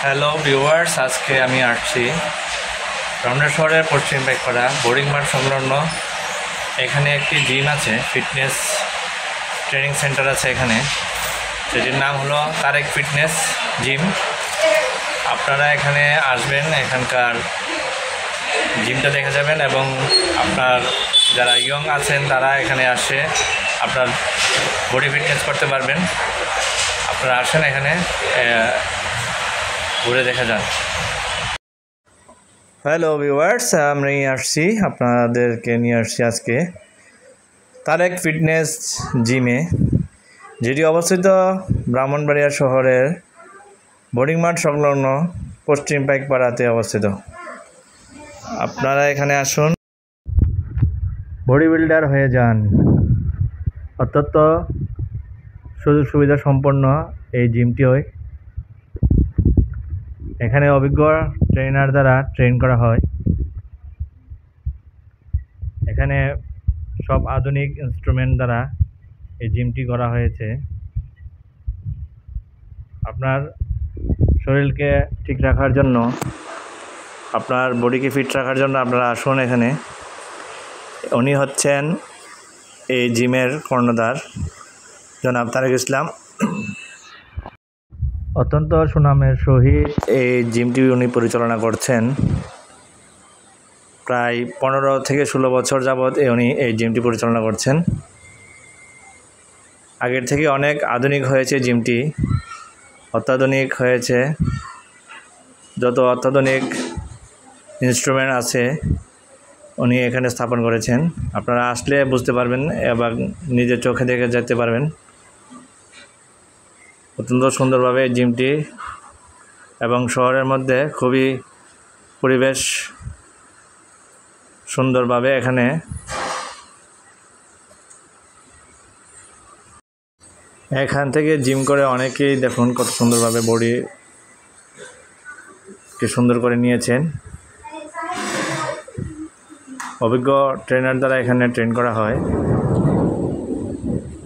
Hello viewers, আজকে আমি আসছি রমনা শহরের পশ্চিম পাইকপাড়া বোর্ডিং মাঠ সংলগ্ন। এখানে একটি জিম আছে, ফিটনেস ট্রেনিং সেন্টার আছে এখানে, সেটির নাম হলো তারেক ফিটনেস জিম। আপনারা এখানে আসবেন, এখানকার জিমটা দেখে যাবেন এবং আপনার যারা ইয়ং আছেন তারা এখানে আসে আপনার বডি ফিটনেস করতে পারবেন। আপনারা আসেন, এখানে ঘুরে দেখা যান। হ্যালো ভিউয়ার্স, আমি আপনাদেরকে নিয়ে আসছি আজকে তারেক ফিটনেস জিমে, যেটি অবস্থিত ব্রাহ্মণবাড়িয়া শহরের বোর্ডিং মাঠ সংলগ্ন পশ্চিম পাইকপাড়াতে অবস্থিত। আপনারা এখানে আসুন, বডি বিল্ডার হয়ে যান। অত্যন্ত সুযোগ সুবিধা সম্পন্ন এই জিমটি হয়। এখানে অভিজ্ঞ ট্রেনার দ্বারা ট্রেন করা হয়। এখানে সব আধুনিক ইনস্ট্রুমেন্ট দ্বারা এই জিমটি করা হয়েছে। আপনার শরীরকে ঠিক রাখার জন্য, আপনার বডিকে ফিট রাখার জন্য আপনারা আসুন এখানে। উনি হচ্ছেন এই জিমের কর্ণধার জনাব তারেক ইসলাম। অত্যন্ত সুনামের সহিত এই জিমটি উনি পরিচালনা করছেন। প্রায় 15 থেকে 16 বছর যাবৎ উনি এই জিমটি পরিচালনা করছেন। আগের থেকে অনেক আধুনিক হয়েছে জিমটি, অত্যাধুনিক হয়েছে। যত অত্যাধুনিক ইনস্ট্রুমেন্ট আছে উনি এখানে স্থাপন করেছেন। আপনারা আসলে বুঝতে পারবেন এবং নিজের চোখে দেখে যেতে পারবেন। অত্যন্ত সুন্দরভাবে জিমটি এবং শহরের মধ্যে খুবই পরিবেশ সুন্দরভাবে এখান থেকে জিম করে অনেকেই দেখুন কত সুন্দরভাবে বডিকে সুন্দর করে নিয়েছেন। অভিজ্ঞ ট্রেনার দ্বারা এখানে ট্রেন করা হয়।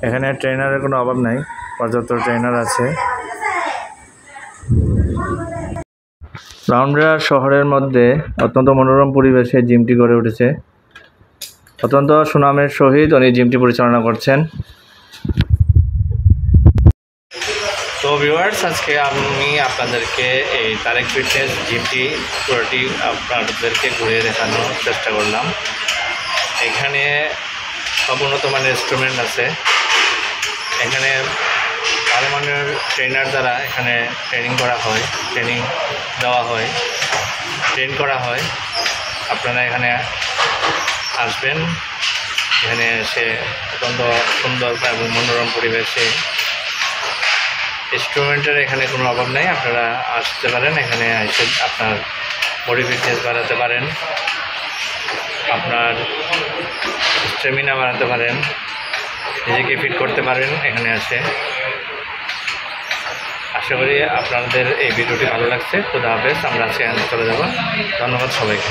এখানে ট্রেনারের কোনো অভাব নাই, পর্যাপ্ত ট্রেনার আছে। ব্রাহ্মণবাড়িয়া শহরের মধ্যে অত্যন্ত মনোরম পরিবেশে জিমটি গড়ে উঠেছে। অত্যন্ত সুনামের সহিত উনি জিমটি পরিচালনা করছেন। তো ভিউয়ার্স, আজকে আমি আপনাদেরকে এই তারেক ফিটনেস জিমটি পুরোটি আপনাদেরকে ঘুরে দেখানোর চেষ্টা করলাম। এখানে সব উন্নত মানের ইনস্ট্রুমেন্ট আছে। এখানে ভালো মানের ট্রেনার দ্বারা এখানে ট্রেনিং করা হয়, ট্রেনিং দেওয়া হয়, ট্রেন করা হয়। আপনারা এখানে আসবেন, এখানে এসে অত্যন্ত সুন্দর এবং মনোরম পরিবেশে ইনস্ট্রুমেন্টের এখানে কোনো অভাব নেই। আপনারা আসতে পারেন, এখানে এসে আপনার বডি ফিটনেস বাড়াতে পারেন, আপনার স্ট্যামিনা বাড়াতে পারেন, নিজেকে ফিট করতে পারেন এখানে আসে। আশা করি আপনাদের এই ভিডিওটি ভালো লাগছে। খুদা হাফেজ। আমরা আজকে চলে যাব। ধন্যবাদ সবাইকে।